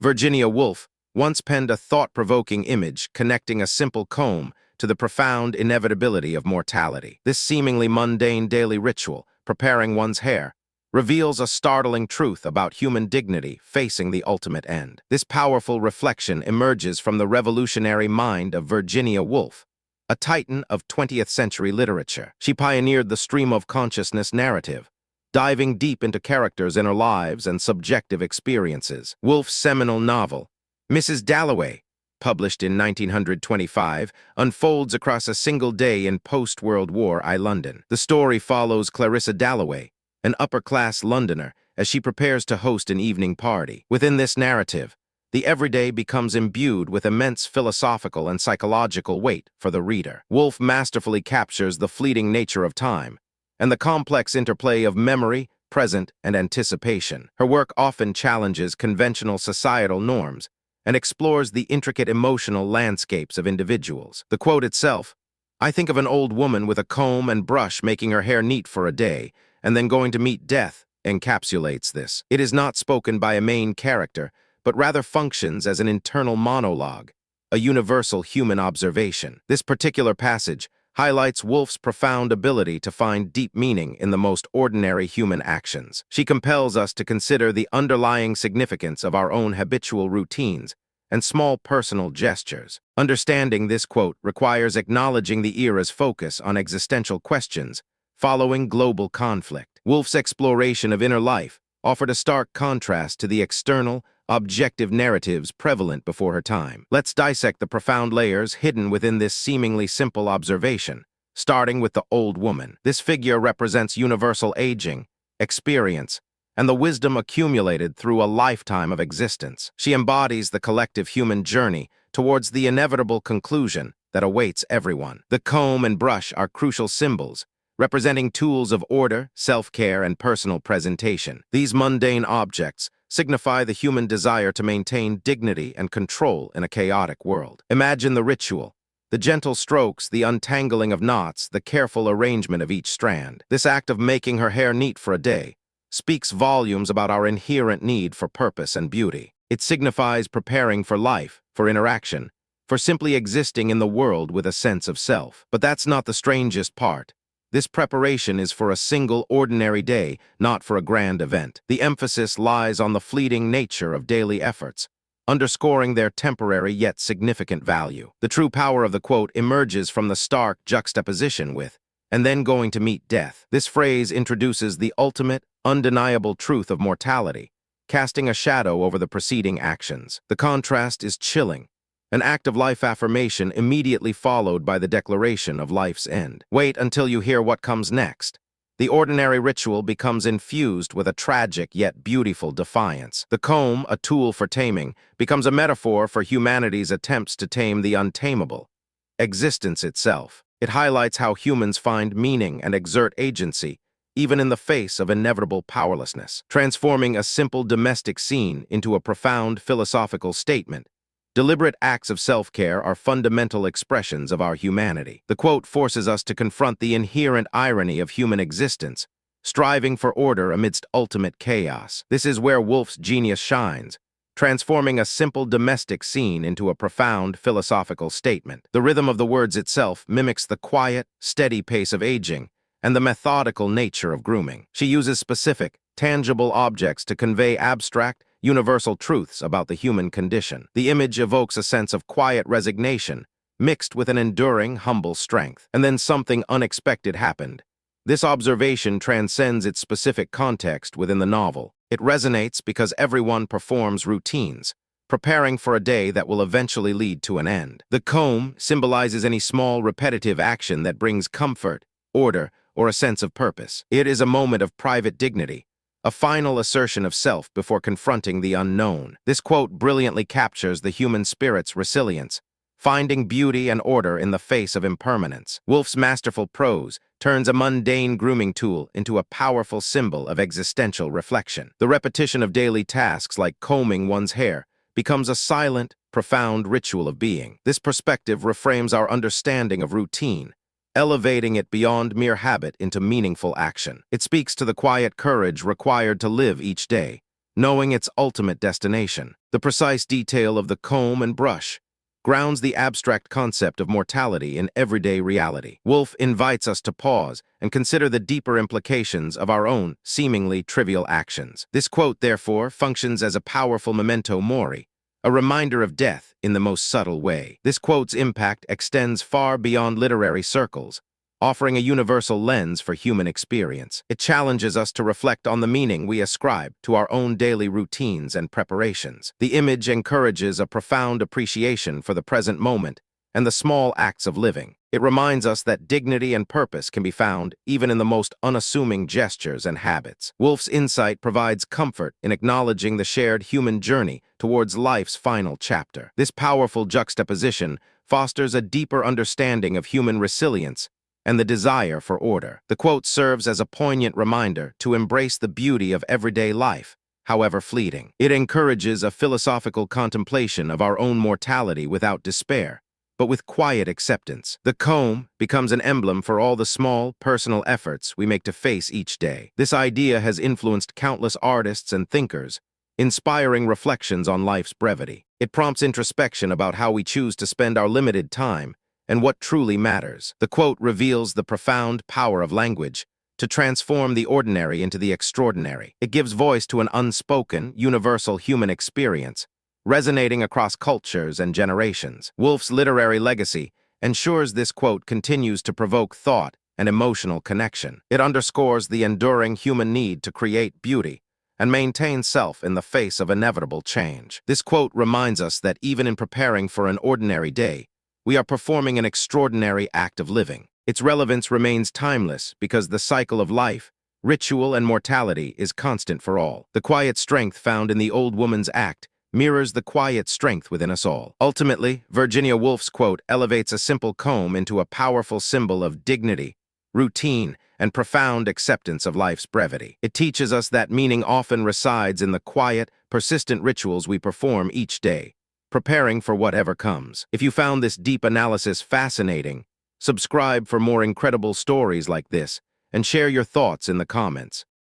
Virginia Woolf once penned a thought-provoking image connecting a simple comb to the profound inevitability of mortality. This seemingly mundane daily ritual, preparing one's hair, reveals a startling truth about human dignity facing the ultimate end. This powerful reflection emerges from the revolutionary mind of Virginia Woolf, a titan of 20th century literature. She pioneered the stream of consciousness narrative, diving deep into characters' inner lives and subjective experiences. Woolf's seminal novel, Mrs. Dalloway, published in 1925, unfolds across a single day in post-World War I London. The story follows Clarissa Dalloway, an upper-class Londoner, as she prepares to host an evening party. Within this narrative, the everyday becomes imbued with immense philosophical and psychological weight for the reader. Woolf masterfully captures the fleeting nature of time and the complex interplay of memory, present, and anticipation. Her work often challenges conventional societal norms and explores the intricate emotional landscapes of individuals. The quote itself, "I think of an old woman with a comb and brush making her hair neat for a day, and then going to meet death," encapsulates this. It is not spoken by a main character, but rather functions as an internal monologue, a universal human observation. This particular passage highlights Woolf's profound ability to find deep meaning in the most ordinary human actions. She compels us to consider the underlying significance of our own habitual routines and small personal gestures. Understanding this quote requires acknowledging the era's focus on existential questions following global conflict. Woolf's exploration of inner life offered a stark contrast to the external, objective narratives prevalent before her time. Let's dissect the profound layers hidden within this seemingly simple observation, starting with the old woman. This figure represents universal aging, experience, and the wisdom accumulated through a lifetime of existence. She embodies the collective human journey towards the inevitable conclusion that awaits everyone. The comb and brush are crucial symbols, representing tools of order, self-care, and personal presentation. These mundane objects signify the human desire to maintain dignity and control in a chaotic world. Imagine the ritual, the gentle strokes, the untangling of knots, the careful arrangement of each strand. This act of making her hair neat for a day speaks volumes about our inherent need for purpose and beauty. It signifies preparing for life, for interaction, for simply existing in the world with a sense of self. But that's not the strangest part. This preparation is for a single ordinary day, not for a grand event. The emphasis lies on the fleeting nature of daily efforts, underscoring their temporary yet significant value. The true power of the quote emerges from the stark juxtaposition with, "and then going to meet death." This phrase introduces the ultimate, undeniable truth of mortality, casting a shadow over the preceding actions. The contrast is chilling, an act of life affirmation immediately followed by the declaration of life's end. Wait until you hear what comes next. The ordinary ritual becomes infused with a tragic yet beautiful defiance. The comb, a tool for taming, becomes a metaphor for humanity's attempts to tame the untamable, existence itself. It highlights how humans find meaning and exert agency, even in the face of inevitable powerlessness, transforming a simple domestic scene into a profound philosophical statement. Deliberate acts of self-care are fundamental expressions of our humanity. The quote forces us to confront the inherent irony of human existence, striving for order amidst ultimate chaos. This is where Woolf's genius shines, transforming a simple domestic scene into a profound philosophical statement. The rhythm of the words itself mimics the quiet, steady pace of aging and the methodical nature of grooming. She uses specific, tangible objects to convey abstract, universal truths about the human condition. The image evokes a sense of quiet resignation, mixed with an enduring, humble strength. And then something unexpected happened. This observation transcends its specific context within the novel. It resonates because everyone performs routines, preparing for a day that will eventually lead to an end. The comb symbolizes any small, repetitive action that brings comfort, order, or a sense of purpose. It is a moment of private dignity, a final assertion of self before confronting the unknown. This quote brilliantly captures the human spirit's resilience, finding beauty and order in the face of impermanence. Woolf's masterful prose turns a mundane grooming tool into a powerful symbol of existential reflection. The repetition of daily tasks like combing one's hair becomes a silent, profound ritual of being. This perspective reframes our understanding of routine, elevating it beyond mere habit into meaningful action. It speaks to the quiet courage required to live each day, knowing its ultimate destination. The precise detail of the comb and brush grounds the abstract concept of mortality in everyday reality. Woolf invites us to pause and consider the deeper implications of our own seemingly trivial actions. This quote, therefore, functions as a powerful memento mori, a reminder of death in the most subtle way. This quote's impact extends far beyond literary circles, offering a universal lens for human experience. It challenges us to reflect on the meaning we ascribe to our own daily routines and preparations. The image encourages a profound appreciation for the present moment and the small acts of living. It reminds us that dignity and purpose can be found even in the most unassuming gestures and habits. Woolf's insight provides comfort in acknowledging the shared human journey towards life's final chapter. This powerful juxtaposition fosters a deeper understanding of human resilience and the desire for order. The quote serves as a poignant reminder to embrace the beauty of everyday life, however fleeting. It encourages a philosophical contemplation of our own mortality without despair, but with quiet acceptance. The comb becomes an emblem for all the small, personal efforts we make to face each day. This idea has influenced countless artists and thinkers, inspiring reflections on life's brevity. It prompts introspection about how we choose to spend our limited time and what truly matters. The quote reveals the profound power of language to transform the ordinary into the extraordinary. It gives voice to an unspoken, universal human experience, resonating across cultures and generations. Woolf's literary legacy ensures this quote continues to provoke thought and emotional connection. It underscores the enduring human need to create beauty and maintain self in the face of inevitable change. This quote reminds us that even in preparing for an ordinary day, we are performing an extraordinary act of living. Its relevance remains timeless because the cycle of life, ritual, and mortality is constant for all. The quiet strength found in the old woman's act mirrors the quiet strength within us all. Ultimately, Virginia Woolf's quote elevates a simple comb into a powerful symbol of dignity, routine, and profound acceptance of life's brevity. It teaches us that meaning often resides in the quiet, persistent rituals we perform each day, preparing for whatever comes. If you found this deep analysis fascinating, subscribe for more incredible stories like this and share your thoughts in the comments.